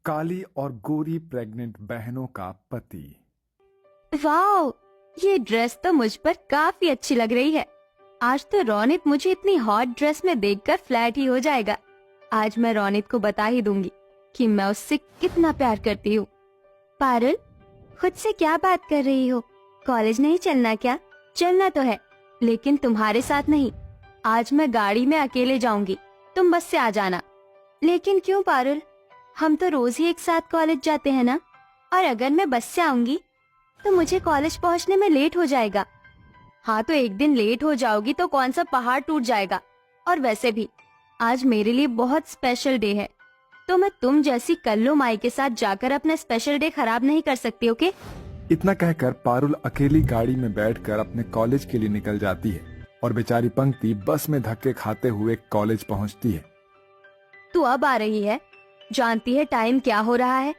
काली और गोरी प्रेग्नेंट बहनों का पति। वाह, ये ड्रेस तो मुझ पर काफी अच्छी लग रही है। आज तो रौनित मुझे इतनी हॉट ड्रेस में देखकर फ्लैट ही हो जाएगा। आज मैं रौनित को बता ही दूंगी कि मैं उससे कितना प्यार करती हूँ। पारुल, खुद से क्या बात कर रही हो? कॉलेज नहीं चलना क्या? चलना तो है, लेकिन तुम्हारे साथ नहीं। आज मैं गाड़ी में अकेले जाऊंगी, तुम बस से आ जाना। लेकिन क्यों पारुल? हम तो रोज ही एक साथ कॉलेज जाते हैं ना। और अगर मैं बस से आऊंगी तो मुझे कॉलेज पहुंचने में लेट हो जाएगा। हाँ, तो एक दिन लेट हो जाओगी तो कौन सा पहाड़ टूट जाएगा। और वैसे भी आज मेरे लिए बहुत स्पेशल डे है, तो मैं तुम जैसी कल्लू माई के साथ जाकर अपना स्पेशल डे खराब नहीं कर सकती। ओके? इतना कहकर पारुल अकेली गाड़ी में बैठकर अपने कॉलेज के लिए निकल जाती है और बेचारी पंक्ति बस में धक्के खाते हुए कॉलेज पहुंचती है। तू अब आ रही है? जानती है टाइम क्या हो रहा है?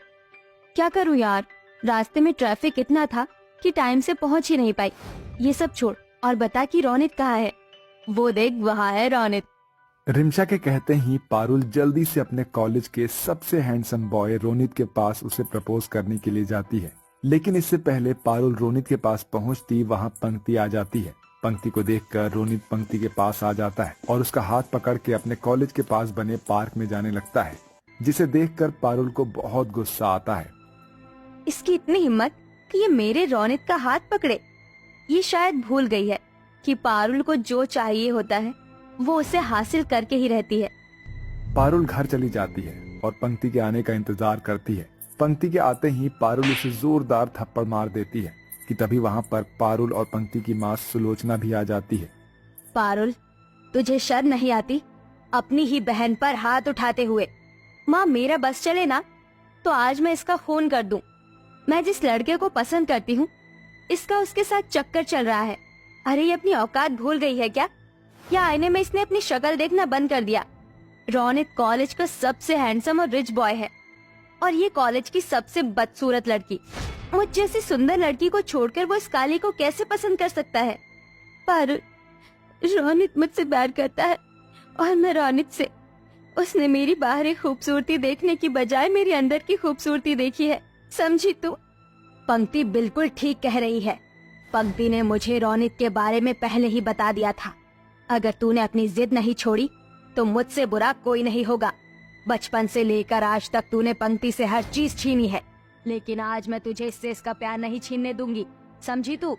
क्या करूं यार, रास्ते में ट्रैफिक इतना था कि टाइम से पहुंच ही नहीं पाई। ये सब छोड़ और बता कि रौनित कहाँ है। वो देख, वहाँ है रौनित। रिमशा के कहते ही पारुल जल्दी से अपने कॉलेज के सबसे हैंडसम बॉय रोनित के पास उसे प्रपोज करने के लिए जाती है। लेकिन इससे पहले पारुल रोनित के पास पहुंचती वहां पंक्ति आ जाती है। पंक्ति को देखकर रोनित पंक्ति के पास आ जाता है और उसका हाथ पकड़ के अपने कॉलेज के पास बने पार्क में जाने लगता है, जिसे देखकर पारुल को बहुत गुस्सा आता है। इसकी इतनी हिम्मत कि ये मेरे रौनित का हाथ पकड़े। ये शायद भूल गई है कि पारुल को जो चाहिए होता है वो उसे हासिल करके ही रहती है। पारुल घर चली जाती है और पंक्ति के आने का इंतजार करती है। पंक्ति के आते ही पारुल उसे जोरदार थप्पड़ मार देती है कि तभी वहां पर पारुल और पंक्ति की माँ सुलोचना भी आ जाती है। पारुल, तुझे शर्म नहीं आती अपनी ही बहन पर हाथ उठाते हुए? माँ, मेरा बस चले ना तो आज मैं इसका खून कर दूं। मैं जिस लड़के को पसंद करती हूँ, इसका उसके साथ चक्कर चल रहा है। अरे, ये अपनी औकात भूल गई है क्या? या आईने में इसने अपनी शक्ल देखना बंद कर दिया? रौनित कॉलेज का सबसे हैंडसम और रिच बॉय है और ये कॉलेज की सबसे बदसूरत लड़की। मुझ जैसी सुंदर लड़की को छोड़कर वो इस काली को कैसे पसंद कर सकता है? पर रौनित मुझसे प्यार करता है और मैं रौनित से। उसने मेरी बाहरी खूबसूरती देखने की बजाय मेरी अंदर की खूबसूरती देखी है, समझी तू? पंक्ति बिल्कुल ठीक कह रही है। पंक्ति ने मुझे रौनित के बारे में पहले ही बता दिया था। अगर तूने अपनी जिद नहीं छोड़ी तो मुझसे बुरा कोई नहीं होगा। बचपन से लेकर आज तक तूने पंक्ति से हर चीज छीनी है, लेकिन आज मैं तुझे इससे इसका प्यार नहीं छीनने दूंगी, समझी तू?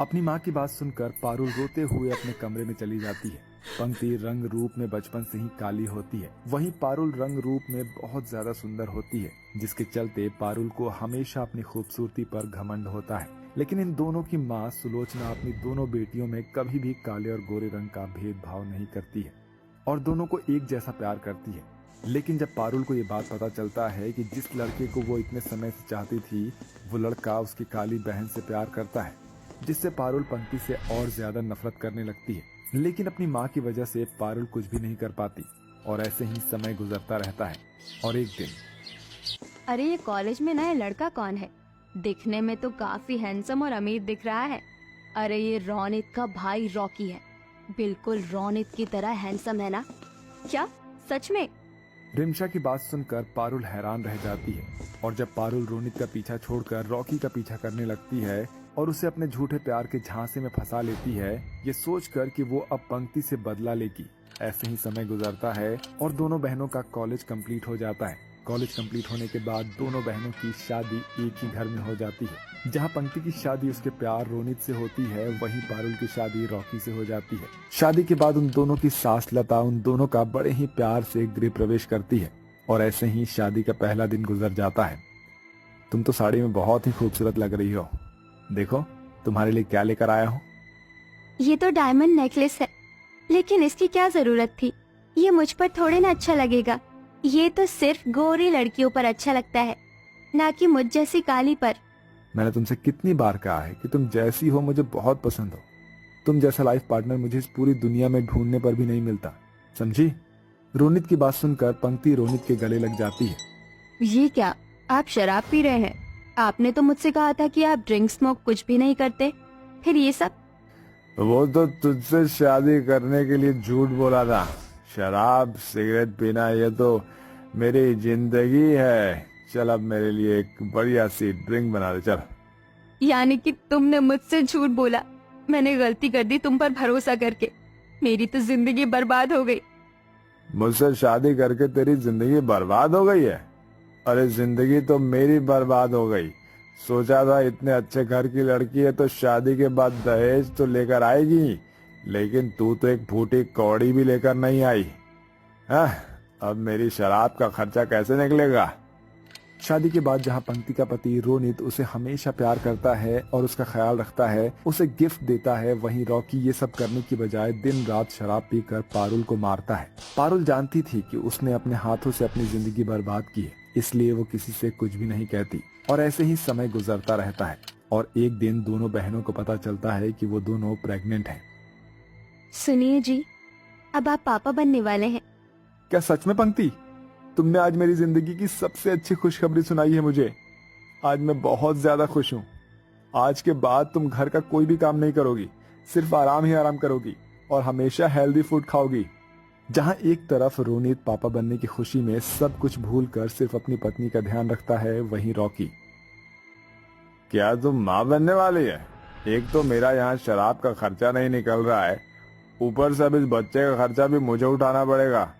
अपनी माँ की बात सुनकर पारुल रोते हुए अपने कमरे में चली जाती है। पंक्ति रंग रूप में बचपन से ही काली होती है, वहीं पारुल रंग रूप में बहुत ज्यादा सुंदर होती है, जिसके चलते पारुल को हमेशा अपनी खूबसूरती पर घमंड होता है। लेकिन इन दोनों की माँ सुलोचना अपनी दोनों बेटियों में कभी भी काले और गोरे रंग का भेदभाव नहीं करती है और दोनों को एक जैसा प्यार करती है। लेकिन जब पारुल को ये बात पता चलता है कि जिस लड़के को वो इतने समय से चाहती थी, वो लड़का उसकी काली बहन से प्यार करता है, जिससे पारुल पंक्ति से और ज्यादा नफरत करने लगती है। लेकिन अपनी माँ की वजह से पारुल कुछ भी नहीं कर पाती और ऐसे ही समय गुजरता रहता है। और एक दिन, अरे, ये कॉलेज में नया लड़का कौन है? दिखने में तो काफी हैंडसम और अमीर दिख रहा है। अरे, ये रौनित का भाई रॉकी है। बिल्कुल रौनित की तरह हैंडसम है ना? क्या सच में? रिमशा की बात सुनकर पारुल हैरान रह जाती है और जब पारुल रोनित का पीछा छोड़कर रॉकी का पीछा करने लगती है और उसे अपने झूठे प्यार के झांसे में फंसा लेती है, ये सोचकर कि वो अब पंक्ति से बदला लेगी। ऐसे ही समय गुजरता है और दोनों बहनों का कॉलेज कंप्लीट हो जाता है। कॉलेज कंप्लीट होने के बाद दोनों बहनों की शादी एक ही घर में हो जाती है। जहां पंक्ति की शादी उसके प्यार रोनित से होती है, वहीं पारुल की शादी रॉकी से हो जाती है। शादी के बाद उन दोनों की सास लता उन दोनों का बड़े ही प्यार से गृह प्रवेश करती है और ऐसे ही शादी का पहला दिन गुजर जाता है। तुम तो साड़ी में बहुत ही खूबसूरत लग रही हो। देखो, तुम्हारे लिए क्या लेकर आया हूँ। ये तो डायमंड नेकलेस है, लेकिन इसकी क्या जरूरत थी? ये मुझ पर थोड़े ना अच्छा लगेगा। ये तो सिर्फ गोरी लड़कियों पर अच्छा लगता है, ना कि मुझ जैसी काली पर। मैंने तुमसे कितनी बार कहा है कि तुम जैसी हो मुझे बहुत पसंद हो। तुम जैसा लाइफ पार्टनर मुझे इस पूरी दुनिया में ढूंढने पर भी नहीं मिलता, समझी? रोनित की बात सुनकर पंक्ति रोनित के गले लग जाती है। ये क्या, आप शराब पी रहे हैं? आपने तो मुझसे कहा था कि आप ड्रिंक स्मोक कुछ भी नहीं करते, फिर ये सब? वो तो तुझसे शादी करने के लिए झूठ बोला था। शराब सिगरेट पीना ये तो मेरी जिंदगी है। चल अब मेरे लिए एक बढ़िया सी ड्रिंक बना दे चल। यानी कि तुमने मुझसे झूठ बोला। मैंने गलती कर दी तुम पर भरोसा करके। मेरी तो जिंदगी बर्बाद हो गई। मुझसे शादी करके तेरी जिंदगी बर्बाद हो गई है? अरे जिंदगी तो मेरी बर्बाद हो गई। सोचा था इतने अच्छे घर की लड़की है तो शादी के बाद दहेज तो लेकर आएगी, लेकिन तू तो एक फूटी कौड़ी भी लेकर नहीं आई। हाँ, अब मेरी शराब का खर्चा कैसे निकलेगा? शादी के बाद जहाँ पंक्ति का पति रोनित उसे हमेशा प्यार करता है और उसका ख्याल रखता है, उसे गिफ्ट देता है, वहीं रॉकी ये सब करने की बजाय दिन रात शराब पीकर पारुल को मारता है। पारुल जानती थी कि उसने अपने हाथों से अपनी जिंदगी बर्बाद की है, इसलिए वो किसी से कुछ भी नहीं कहती और ऐसे ही समय गुजरता रहता है। और एक दिन दोनों बहनों को पता चलता है कि वो दोनों प्रेग्नेंट हैं। सुनिए जी, अब आप पापा बनने वाले हैं। क्या सच में पंक्ति? तुमने आज मेरी जिंदगी की सबसे अच्छी खुशखबरी सुनाई है मुझे। आज मैं बहुत ज्यादा खुश हूँ। आज के बाद तुम घर का कोई भी काम नहीं करोगी, सिर्फ आराम ही आराम करोगी और हमेशा हेल्दी फूड खाओगी। जहाँ एक तरफ रोनित पापा बनने की खुशी में सब कुछ भूलकर सिर्फ अपनी पत्नी का ध्यान रखता है, वहीं रॉकी। क्या तुम माँ बनने वाली है? एक तो मेरा यहाँ शराब का खर्चा नहीं निकल रहा है, ऊपर से अब इस बच्चे का खर्चा भी मुझे उठाना पड़ेगा।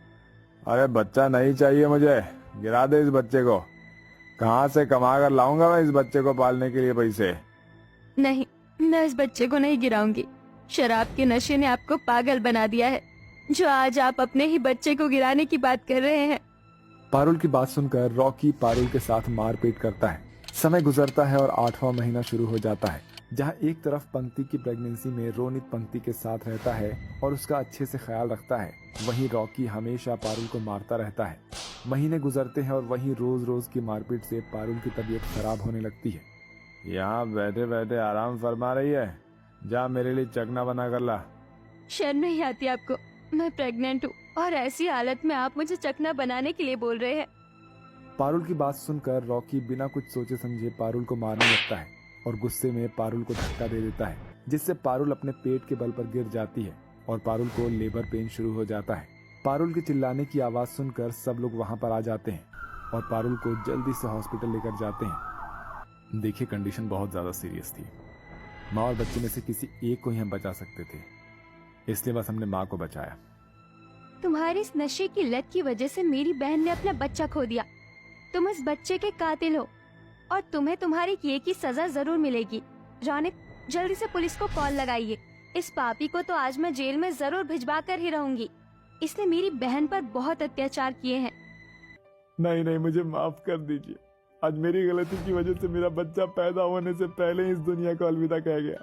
अरे बच्चा नहीं चाहिए मुझे, गिरा दे इस बच्चे को। कहाँ से कमा कर लाऊंगा मैं इस बच्चे को पालने के लिए पैसे? नहीं, मैं इस बच्चे को नहीं गिराऊंगी। शराब के नशे ने आपको पागल बना दिया है, जो आज आप अपने ही बच्चे को गिराने की बात कर रहे हैं। पारुल की बात सुनकर रॉकी पारुल के साथ मारपीट करता है। समय गुजरता है और 8वां महीना शुरू हो जाता है, जहाँ एक तरफ पंक्ति की प्रेगनेंसी में रोनित पंक्ति के साथ रहता है और उसका अच्छे से ख्याल रखता है, वहीं रॉकी हमेशा पारुल को मारता रहता है। महीने गुजरते हैं और वहीं रोज रोज की मारपीट से पारुल की तबीयत खराब होने लगती है। यहाँ बैठे बैठे आराम फरमा रही है, जा मेरे लिए चखना बना कर ला। शर्म नहीं आती आपको? मैं प्रेग्नेंट हूँ और ऐसी हालत में आप मुझे चखना बनाने के लिए बोल रहे हैं। पारुल की बात सुनकर रॉकी बिना कुछ सोचे समझे पारुल को मारने लगता है और गुस्से में पारुल को धक्का दे देता है, जिससे पारुल अपने पेट के बल पर गिर जाती है और पारुल को लेबर पेन शुरू हो जाता है। पारुल के चिल्लाने की आवाज सुनकर सब लोग वहां पर आ जाते हैं और पारुल को जल्दी से हॉस्पिटल लेकर जाते हैं। देखिए, कंडीशन बहुत ज्यादा सीरियस थी। माँ और बच्चे में से किसी एक को ही हम बचा सकते थे, इसलिए बस हमने माँ को बचाया। तुम्हारी इस नशे की लत की वजह से मेरी बहन ने अपना बच्चा खो दिया। तुम इस बच्चे के कातिल हो और तुम्हें तुम्हारे किए की सजा जरूर मिलेगी। रोनित, जल्दी से पुलिस को कॉल लगाइए। इस पापी को तो आज मैं जेल में जरूर भिजवा कर ही रहूंगी। इसने मेरी बहन पर बहुत अत्याचार किए हैं। नहीं नहीं, मुझे माफ कर दीजिए। आज मेरी गलती की वजह से मेरा बच्चा पैदा होने से पहले ही इस दुनिया को अलविदा कह गया।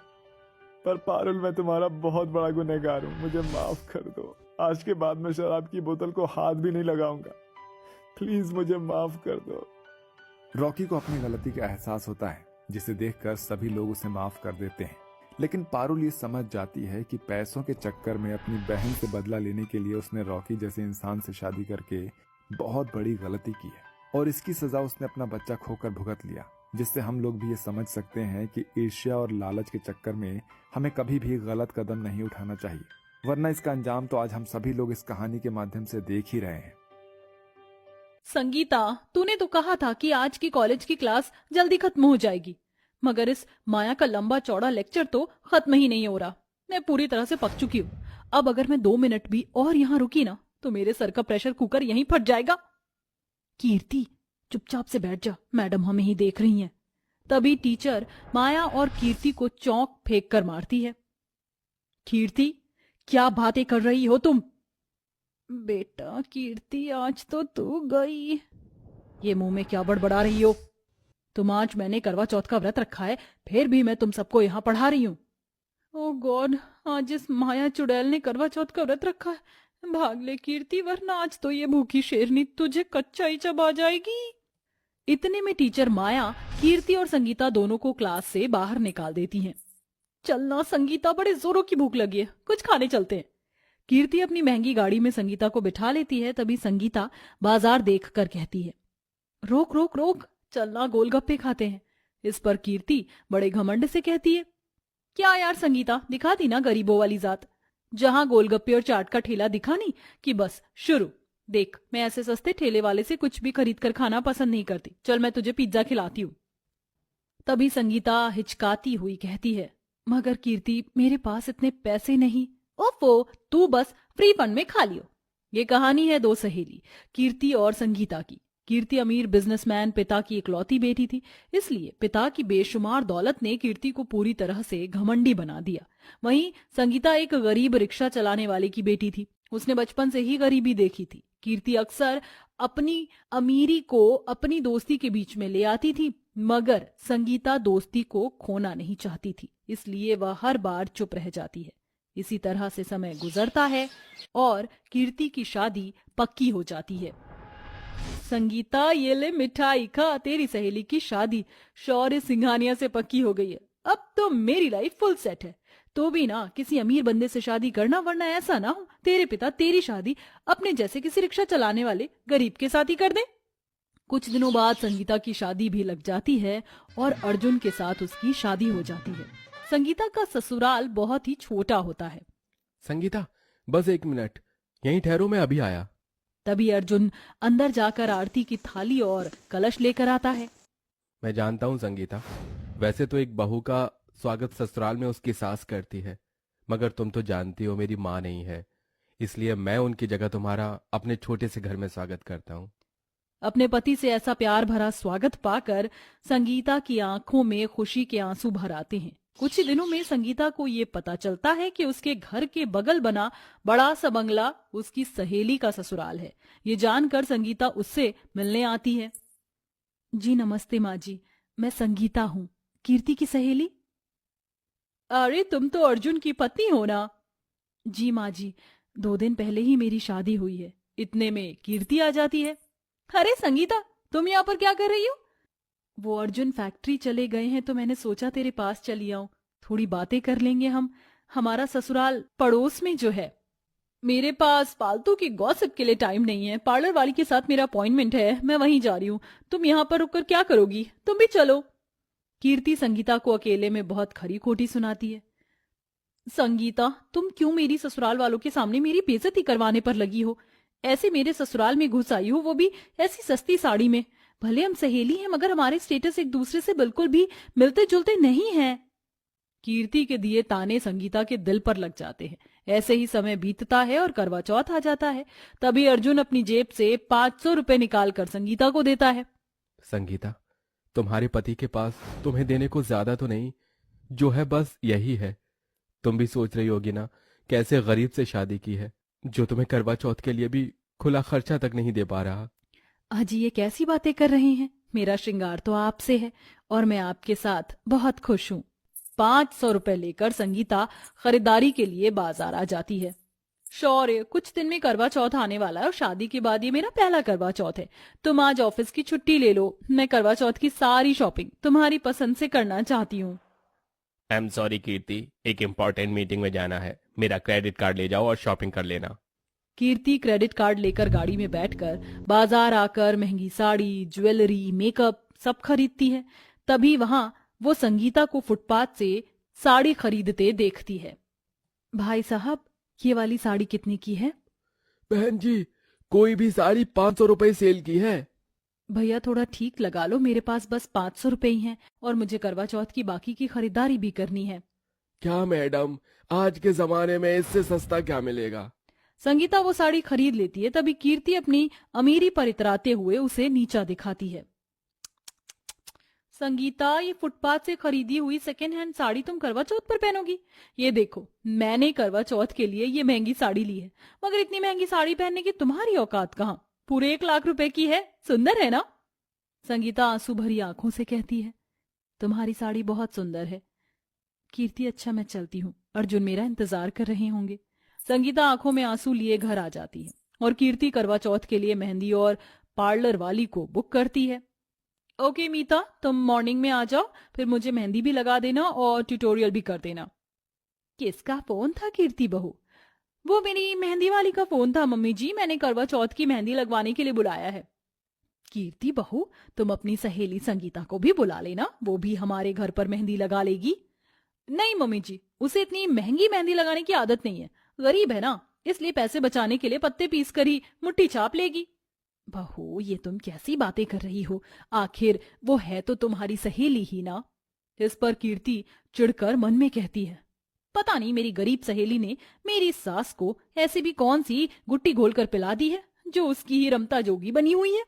पर पारुल, मैं तुम्हारा बहुत बड़ा गुनहगार हूँ, मुझे माफ कर दो। आज के बाद मैं शराब की बोतल को हाथ भी नहीं लगाऊंगा। प्लीज मुझे माफ कर दो। रॉकी को अपनी गलती का एहसास होता है, जिसे देखकर सभी लोग उसे माफ कर देते हैं। लेकिन पारुल ये समझ जाती है कि पैसों के चक्कर में अपनी बहन से बदला लेने के लिए उसने रॉकी जैसे इंसान से शादी करके बहुत बड़ी गलती की है और इसकी सजा उसने अपना बच्चा खोकर भुगत लिया। जिससे हम लोग भी ये समझ सकते हैं कि ईर्ष्या और लालच के चक्कर में हमें कभी भी गलत कदम नहीं उठाना चाहिए, वरना इसका अंजाम तो आज हम सभी लोग इस कहानी के माध्यम से देख ही रहे हैं। संगीता, तूने तो कहा था कि आज की कॉलेज की क्लास जल्दी खत्म हो जाएगी, मगर इस माया का लंबा चौड़ा लेक्चर तो खत्म ही नहीं हो रहा। मैं पूरी तरह से पक चुकी हूँ। अब अगर मैं 2 मिनट भी और यहाँ रुकी ना तो मेरे सर का प्रेशर कुकर यहीं फट जाएगा। कीर्ति, चुपचाप से बैठ जा, मैडम हमें ही देख रही हैं। तभी टीचर माया और कीर्ति को चौंक फेंक कर मारती है। कीर्ति, क्या बातें कर रही हो तुम? बेटा कीर्ति, आज तो तू गई। ये मुंह में क्या बड़बड़ा रही हो तुम? आज मैंने करवा चौथ का व्रत रखा है, फिर भी मैं तुम सबको यहाँ पढ़ा रही हूँ। ओ गॉड, आज इस माया चुड़ैल ने करवा चौथ का व्रत रखा है। भाग ले कीर्ति, वरना आज तो ये भूखी शेरनी तुझे कच्चा ही चबा जाएगी। इतने में टीचर माया कीर्ति और संगीता दोनों को क्लास से बाहर निकाल देती हैं। चलना संगीता, बड़े जोरों की भूख लगी है, कुछ खाने चलते हैं। कीर्ति अपनी महंगी गाड़ी में संगीता को बिठा लेती है। तभी संगीता बाजार देख कर कहती है, रोक रोक रोक, चलना गोलगप्पे खाते हैं। इस पर कीर्ति बड़े घमंड से कहती है, क्या यार संगीता, दिखा दी ना गरीबों वाली जात। जहां गोलगप्पे और चाट का ठेला दिखा नहीं कि बस शुरू, देख, मैं ऐसे सस्ते ठेले वाले से कुछ भी खरीद कर खाना पसंद नहीं करती। चल मैं तुझे पिज्जा खिलाती हूँ। तभी संगीता हिचकाती हुई कहती है, मगर कीर्ति, मेरे पास इतने पैसे नहीं। ओफो, तू बस फ्री फंड में खा लियो। ये कहानी है दो सहेली, कीर्ति और संगीता की। कीर्ति अमीर बिजनेसमैन पिता की इकलौती बेटी थी, इसलिए पिता की बेशुमार दौलत ने कीर्ति को पूरी तरह से घमंडी बना दिया। वहीं संगीता एक गरीब रिक्शा चलाने वाले की बेटी थी। उसने बचपन से ही गरीबी देखी थी। कीर्ति अक्सर अपनी अमीरी को अपनी दोस्ती के बीच में ले आती थी, मगर संगीता दोस्ती को खोना नहीं चाहती थी, इसलिए वह हर बार चुप रह जाती है। इसी तरह से समय गुजरता है और कीर्ति की शादी पक्की हो जाती है। संगीता, ये ले मिठाई खा, तेरी सहेली की शादी शौर्य सिंघानिया से पक्की हो गई है। अब तो मेरी लाइफ फुल सेट है। तो भी ना किसी अमीर बंदे से शादी करना, वरना ऐसा ना हो तेरे पिता तेरी शादी अपने जैसे किसी रिक्शा चलाने वाले गरीब के साथ ही कर दे। कुछ दिनों बाद संगीता की शादी भी लग जाती है और अर्जुन के साथ उसकी शादी हो जाती है। संगीता का ससुराल बहुत ही छोटा होता है। संगीता, बस 1 मिनट यहीं ठहरो, मैं अभी आया। तभी अर्जुन अंदर जाकर आरती की थाली और कलश लेकर आता है। मैं जानता हूँ संगीता, वैसे तो एक बहू का स्वागत ससुराल में उसकी सास करती है, मगर तुम तो जानती हो मेरी माँ नहीं है, इसलिए मैं उनकी जगह तुम्हारा अपने छोटे से घर में स्वागत करता हूँ। अपने पति से ऐसा प्यार भरा स्वागत पाकर संगीता की आंखों में खुशी के आंसू भर आते हैं। कुछ ही दिनों में संगीता को ये पता चलता है कि उसके घर के बगल बना बड़ा सा बंगला उसकी सहेली का ससुराल है। ये जानकर संगीता उससे मिलने आती है। जी नमस्ते माँ जी, मैं संगीता हूँ, कीर्ति की सहेली। अरे तुम तो अर्जुन की पत्नी हो ना? जी माँ जी, 2 दिन पहले ही मेरी शादी हुई है। इतने में कीर्ति आ जाती है। अरे संगीता, तुम यहाँ पर क्या कर रही हो? वो अर्जुन फैक्ट्री चले गए हैं तो मैंने सोचा तेरे पास चली आऊं, थोड़ी बातें कर लेंगे हम। हमारा ससुराल पड़ोस में जो है। मेरे पास फालतू की गॉसिप के लिए टाइम नहीं है। पार्लर वाली के साथ मेरा अपॉइंटमेंट है, मैं वहीं जा रही हूँ। तुम यहाँ पर रुककर क्या करोगी? तुम भी चलो। कीर्ति संगीता को अकेले में बहुत खरी खोटी सुनाती है। संगीता, तुम क्यों मेरी ससुराल वालों के सामने मेरी बेइज्जती करवाने पर लगी हो? ऐसे मेरे ससुराल में घुस आई हो, वो भी ऐसी सस्ती साड़ी में। भले हम सहेली हैं, मगर हमारे स्टेटस एक दूसरे से बिल्कुल भी मिलते जुलते नहीं हैं। कीर्ति के दिए ताने संगीता के दिल पर लग जाते हैं। ऐसे ही समय बीतता है और करवा चौथ आ जाता है। तभी अर्जुन अपनी जेब से 500 रुपए निकाल कर संगीता को देता है। संगीता, तुम्हारे पति के पास तुम्हें देने को ज्यादा तो नहीं, जो है बस यही है। तुम भी सोच रही होगी ना कैसे गरीब से शादी की है, जो तुम्हें करवा चौथ के लिए भी खुला खर्चा तक नहीं दे पा रहा। अजी ये कैसी बातें कर रहे हैं? मेरा श्रृंगार तो आपसे है और मैं आपके साथ बहुत खुश हूँ। 500 रुपए लेकर संगीता खरीदारी के लिए बाजार आ जाती है। शौर्य, कुछ दिन में करवा चौथ आने वाला है और शादी के बाद ये मेरा पहला करवा चौथ है। तुम आज ऑफिस की छुट्टी ले लो, मैं करवा चौथ की सारी शॉपिंग तुम्हारी पसंद से करना चाहती हूँ। आई एम सॉरी कीर्ति, एक इम्पोर्टेंट मीटिंग में जाना है। मेरा क्रेडिट कार्ड ले जाओ और शॉपिंग कर लेना। कीर्ति क्रेडिट कार्ड लेकर गाड़ी में बैठकर बाजार आकर महंगी साड़ी, ज्वेलरी, मेकअप सब खरीदती है। तभी वहां वो संगीता को फुटपाथ से साड़ी खरीदते देखती है। भाई साहब, ये वाली साड़ी कितने की है? बहन जी, कोई भी साड़ी 500 रुपए सेल की है। भैया थोड़ा ठीक लगा लो, मेरे पास बस 500 रुपए ही हैं और मुझे करवा चौथ की बाकी की खरीदारी भी करनी है। क्या मैडम, आज के जमाने में इससे सस्ता क्या मिलेगा? संगीता वो साड़ी खरीद लेती है। तभी कीर्ति अपनी अमीरी पर इतराते हुए उसे नीचा दिखाती है। संगीता, ये फुटपाथ से खरीदी हुई सेकेंड हैंड साड़ी तुम करवा चौथ पर पहनोगी? ये देखो, मैंने करवा चौथ के लिए ये महंगी साड़ी ली है, मगर इतनी महंगी साड़ी पहनने की तुम्हारी औकात कहाँ? पूरे 1 लाख रुपए की है, सुंदर है ना? संगीता आंसू भरी आंखों से कहती है, तुम्हारी साड़ी बहुत सुंदर है। कीर्ति, अच्छा मैं चलती हूँ, अर्जुन मेरा इंतजार कर रहे होंगे। संगीता आंखों में आंसू लिए घर आ जाती है और कीर्ति करवा चौथ के लिए मेहंदी और पार्लर वाली को बुक करती है। ओके मीता, तुम मॉर्निंग में आ जाओ, फिर मुझे मेहंदी भी लगा देना और ट्यूटोरियल भी कर देना। किसका फोन था कीर्ति बहू? वो मेरी मेहंदी वाली का फोन था मम्मी जी, मैंने करवा चौथ की मेहंदी लगवाने के लिए बुलाया है। कीर्ति बहू, तुम अपनी सहेली संगीता को भी बुला लेना, वो भी हमारे घर पर मेहंदी लगा लेगी। नहीं मम्मी जी, उसे इतनी महंगी मेहंदी लगाने की आदत नहीं है, गरीब है ना, इसलिए पैसे बचाने के लिए पत्ते पीस कर ही मुट्ठी छाप लेगी। बहू, ये तुम कैसी बातें कर रही हो? आखिर वो है तो तुम्हारी सहेली ही ना। इस पर कीर्ति चिढ़कर मन में कहती है, पता नहीं मेरी गरीब सहेली ने मेरी सास को ऐसी भी कौन सी गुट्टी घोलकर पिला दी है जो उसकी ही रमता जोगी बनी हुई है।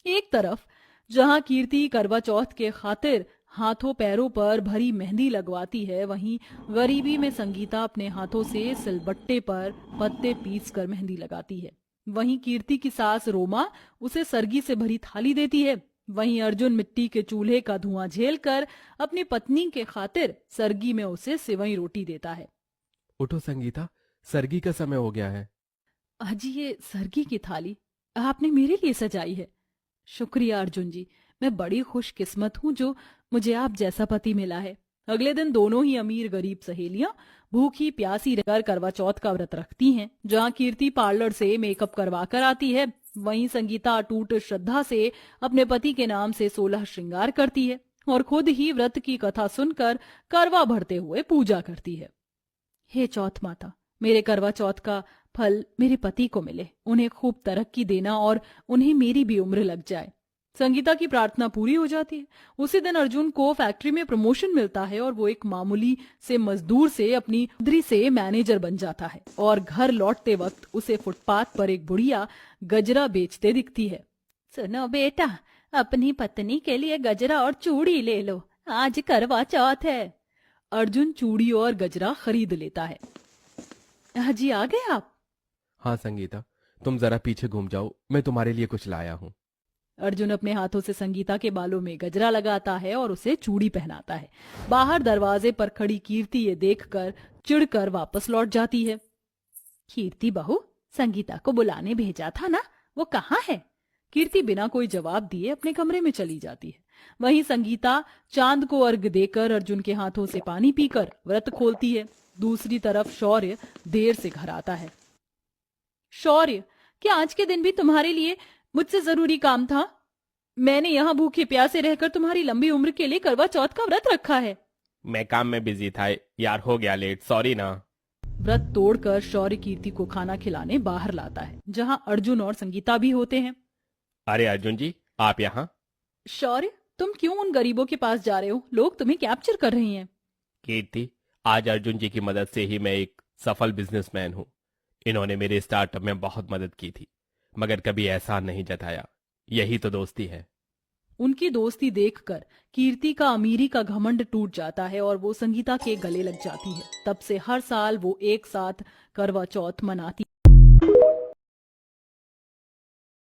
एक तरफ जहां कीर्ति करवा चौथ के खातिर हाथों पैरों पर भरी मेहंदी लगवाती है, वहीं गरीबी में संगीता अपने हाथों से सिलबट्टे पर पत्ते पीस कर मेहंदी लगाती है। वहीं कीर्ति की सास रोमा उसे सरगी से भरी थाली देती है। वहीं अर्जुन मिट्टी के चूल्हे का धुआं झेलकर अपनी पत्नी के खातिर सरगी में उसे सिवई रोटी देता है। उठो संगीता, सरगी का समय हो गया है। अजी, ये सरगी की थाली आपने मेरे लिए सजाई है। शुक्रिया अर्जुन जी, मैं बड़ी खुशकिस्मत हूँ जो मुझे आप जैसा पति मिला है। अगले दिन दोनों ही अमीर गरीब सहेलियां भूखी प्यासी रहकर करवा चौथ का व्रत रखती हैं। जहाँ कीर्ति पार्लर से मेकअप करवा कर आती है, वहीं संगीता अटूट श्रद्धा से अपने पति के नाम से 16 श्रृंगार करती है और खुद ही व्रत की कथा सुनकर करवा भरते हुए पूजा करती है। हे चौथ माता, मेरे करवा चौथ का फल मेरे पति को मिले, उन्हें खूब तरक्की देना और उन्हें मेरी भी उम्र लग जाए। संगीता की प्रार्थना पूरी हो जाती है। उसी दिन अर्जुन को फैक्ट्री में प्रमोशन मिलता है और वो एक मामूली से मजदूर से अपनी उधरी से मैनेजर बन जाता है और घर लौटते वक्त उसे फुटपाथ पर एक बुढ़िया गजरा बेचते दिखती है। सुनो बेटा, अपनी पत्नी के लिए गजरा और चूड़ी ले लो, आज करवा चौथ है। अर्जुन चूड़ी और गजरा खरीद लेता है। हाजी, आ गए आप? हाँ संगीता, तुम जरा पीछे घूम जाओ, मैं तुम्हारे लिए कुछ लाया हूँ। अर्जुन अपने हाथों से संगीता के बालों में गजरा लगाता है और उसे चूड़ी पहनाता है। बाहर दरवाजे पर खड़ी कीर्ति ये देखकर चिढ़कर वापस लौट जाती है। कीर्ति बहू, संगीता को बुलाने भेजा था ना, वो कहाँ है? कीर्ति बिना कोई जवाब दिए अपने कमरे में चली जाती है। वहीं संगीता चांद को अर्घ देकर अर्जुन के हाथों से पानी पीकर व्रत खोलती है। दूसरी तरफ शौर्य देर से घर आता है। शौर्य, क्या आज के दिन भी तुम्हारे लिए मुझसे जरूरी काम था? मैंने यहाँ भूखे प्यासे रहकर तुम्हारी लंबी उम्र के लिए करवा चौथ का व्रत रखा है। मैं काम में बिजी था यार, हो गया लेट, सॉरी ना। व्रत तोड़कर शौर्य कीर्ति को खाना खिलाने बाहर लाता है, जहाँ अर्जुन और संगीता भी होते हैं। अरे अर्जुन जी, आप यहाँ? शौर्य, तुम क्यों उन गरीबों के पास जा रहे हो? लोग तुम्हें कैप्चर कर रही हैं। कीर्ति, आज अर्जुन जी की मदद से ही मैं एक सफल बिजनेसमैन हूँ। इन्होंने मेरे स्टार्टअप में बहुत मदद की थी, मगर कभी एहसान नहीं जताया। यही तो दोस्ती है। उनकी दोस्ती देखकर कीर्ति का अमीरी का घमंड टूट जाता है और वो संगीता के गले लग जाती है। तब से हर साल वो एक साथ करवा चौथ मनाती